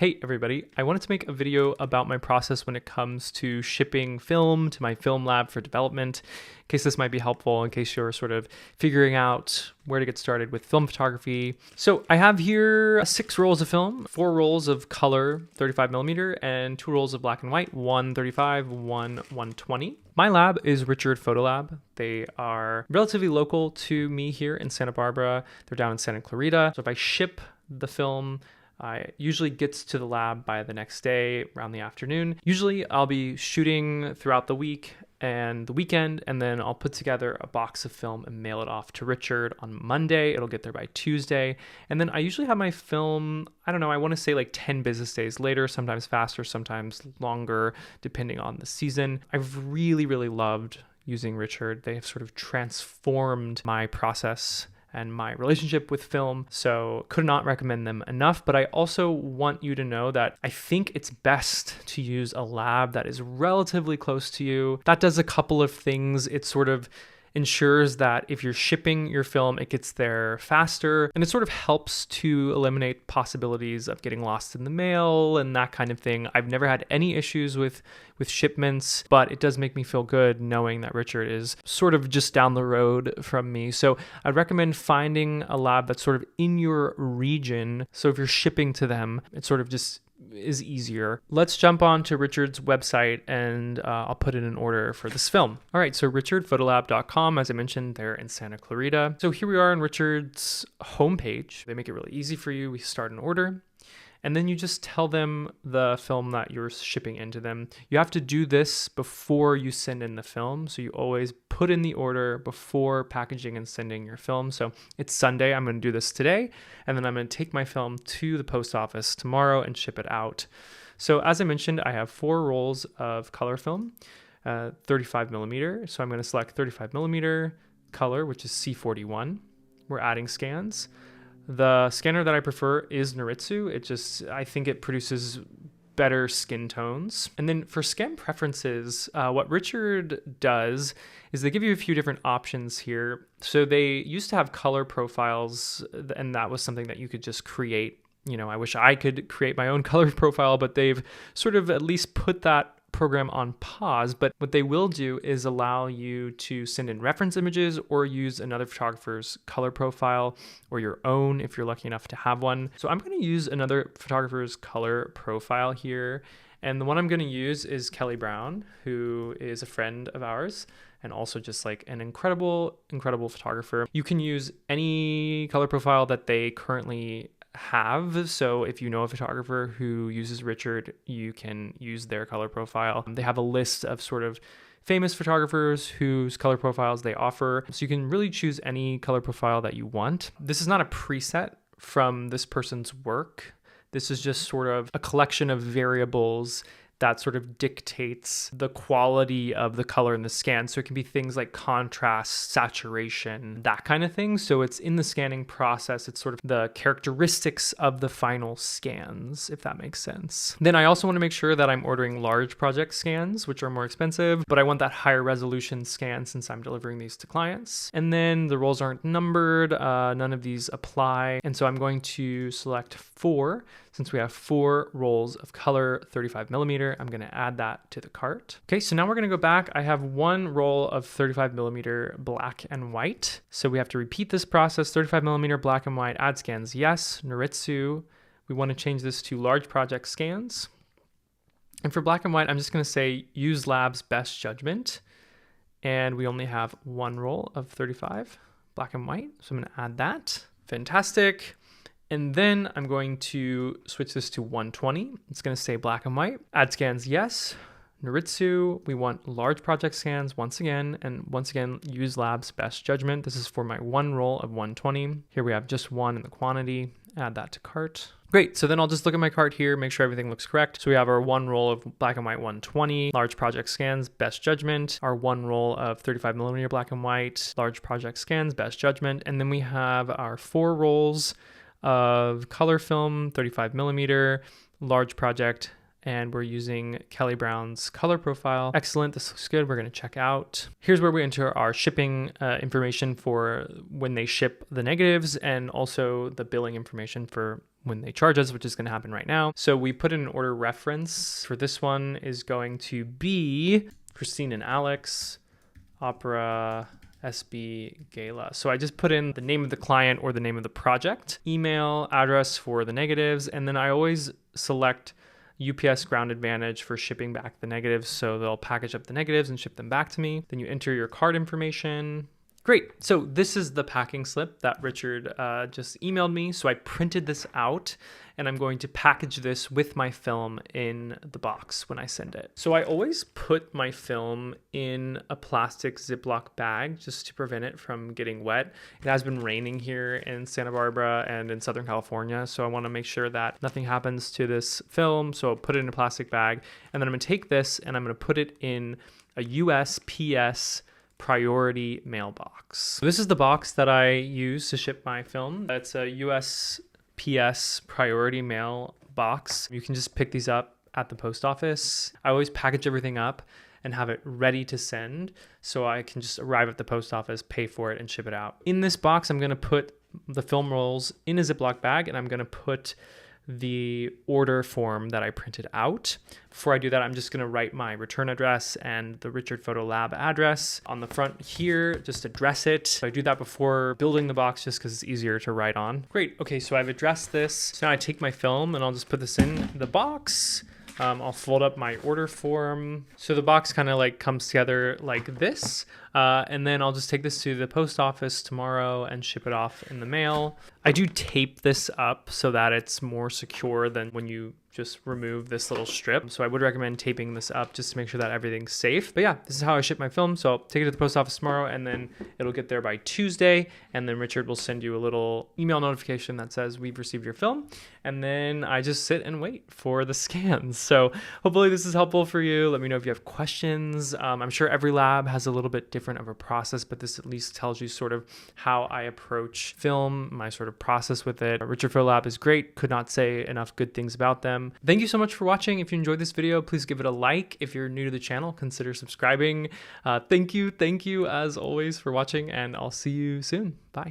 Hey everybody, I wanted to make a video about my process when it comes to shipping film to my film lab for development, in case this might be helpful, in case you're sort of figuring out where to get started with film photography. So I have here 6 rolls of film, 4 rolls of color 35mm and 2 rolls of black and white, one 35, one 120. My lab is Richard Photolab. They are relatively local to me here in Santa Barbara. They're down in Santa Clarita. So if I ship the film, I usually gets to the lab by the next day around the afternoon. Usually I'll be shooting throughout the week and the weekend, and then I'll put together a box of film and mail it off to Richard on Monday. It'll get there by Tuesday. And then I usually have my film, I don't know, I want to say like 10 business days later, sometimes faster, sometimes longer, depending on the season. I've really loved using Richard. They have sort of transformed my process and my relationship with film, so could not recommend them enough. But I also want you to know that I think it's best to use a lab that is relatively close to you. That does a couple of things. It sort of ensures that if you're shipping your film, it gets there faster, and it sort of helps to eliminate possibilities of getting lost in the mail and that kind of thing. I've never had any issues with shipments, but it does make me feel good knowing that Richard is sort of just down the road from me. So I'd recommend finding a lab that's sort of in your region. So if you're shipping to them, it sort of just is easier. Let's jump on to Richard's website and I'll put in an order for this film. All right, so richardphotolab.com, as I mentioned, they're in Santa Clarita. So here we are on Richard's homepage. They make it really easy for you. We start an order, and then you just tell them the film that you're shipping into them. You have to do this before you send in the film. So you always put in the order before packaging and sending your film. So it's Sunday, I'm gonna do this today, and then I'm gonna take my film to the post office tomorrow and ship it out. So as I mentioned, I have 4 rolls of color film, 35mm. So I'm gonna select 35mm color, which is C41. We're adding scans. The scanner that I prefer is Noritsu. I think it produces better skin tones. And then for scan preferences, what Richard does is they give you a few different options here. So they used to have color profiles, and that was something that you could just create. You know, I wish I could create my own color profile, but they've sort of at least put that program on pause. But what they will do is allow you to send in reference images or use another photographer's color profile or your own if you're lucky enough to have one. So I'm going to use another photographer's color profile here. And the one I'm going to use is Kelly Brown, who is a friend of ours and also just like an incredible photographer. You can use any color profile that they currently have. So if you know a photographer who uses Richard, you can use their color profile. They have a list of sort of famous photographers whose color profiles they offer. So you can really choose any color profile that you want. This is not a preset from this person's work. This is just sort of a collection of variables that sort of dictates the quality of the color in the scan. So it can be things like contrast, saturation, that kind of thing. So it's in the scanning process. It's sort of the characteristics of the final scans, if that makes sense. Then I also want to make sure that I'm ordering large project scans, which are more expensive, but I want that higher resolution scan since I'm delivering these to clients. And then the rolls aren't numbered. None of these apply. And so I'm going to select 4. Since we have 4 rolls of color 35mm, I'm going to add that to the cart. Okay, so now we're going to go back. I have 1 roll of 35mm black and white. So we have to repeat this process. 35mm black and white, add scans, yes. Noritsu, we want to change this to large project scans. And for black and white, I'm just going to say use lab's best judgment. And we only have 1 roll of 35 black and white. So I'm going to add that. Fantastic. And then I'm going to switch this to 120. It's going to say black and white. Add scans, yes. Noritsu, we want large project scans once again. And once again, use lab's best judgment. This is for my 1 roll of 120. Here we have just 1 in the quantity. Add that to cart. Great, so then I'll just look at my cart here, make sure everything looks correct. So we have our 1 roll of black and white 120, large project scans, best judgment, our 1 roll of 35mm black and white, large project scans, best judgment, and then we have our 4 rolls of color film, 35mm, large project, and we're using Kelly Brown's color profile. Excellent, this looks good. We're gonna check out. Here's where we enter our shipping information for when they ship the negatives and also the billing information for when they charge us, which is going to happen right now. So we put in an order reference. For this one is going to be Christine and Alex, Opera SB Gala. So I just put in the name of the client or the name of the project, email address for the negatives, and then I always select UPS Ground Advantage for shipping back the negatives. So they'll package up the negatives and ship them back to me. Then you enter your card information. Great. So this is the packing slip that Richard just emailed me. So I printed this out and I'm going to package this with my film in the box when I send it. So I always put my film in a plastic Ziploc bag just to prevent it from getting wet. It has been raining here in Santa Barbara and in Southern California. So I want to make sure that nothing happens to this film. So I'll put it in a plastic bag and then I'm going to take this and I'm going to put it in a USPS priority mailbox. This is the box that I use to ship my film. It's a USPS priority mail box. You can just pick these up at the post office. I always package everything up and have it ready to send so I can just arrive at the post office, pay for it, and ship it out. In this box, I'm gonna put the film rolls in a Ziploc bag and I'm gonna put the order form that I printed out. Before I do that, I'm just going to write my return address and the Richard Photo Lab address on the front here, just address it. So I do that before building the box just because it's easier to write on. Great. Okay, so I've addressed this. So now I take my film and I'll just put this in the box. I'll fold up my order form. So the box kind of like comes together like this. And then I'll just take this to the post office tomorrow and ship it off in the mail. I do tape this up so that it's more secure than when you just remove this little strip. So I would recommend taping this up just to make sure that everything's safe. But yeah, this is how I ship my film. So I'll take it to the post office tomorrow and then it'll get there by Tuesday. And then Richard will send you a little email notification that says we've received your film. And then I just sit and wait for the scans. So hopefully this is helpful for you. Let me know if you have questions. I'm sure every lab has a little bit different of a process, but this at least tells you sort of how I approach film, my sort of process with it. Richard Photo Lab is great. Could not say enough good things about them. Thank you so much for watching. If you enjoyed this video, please give it a like. If you're new to the channel, consider subscribing. Thank you as always for watching, and I'll see you soon. Bye.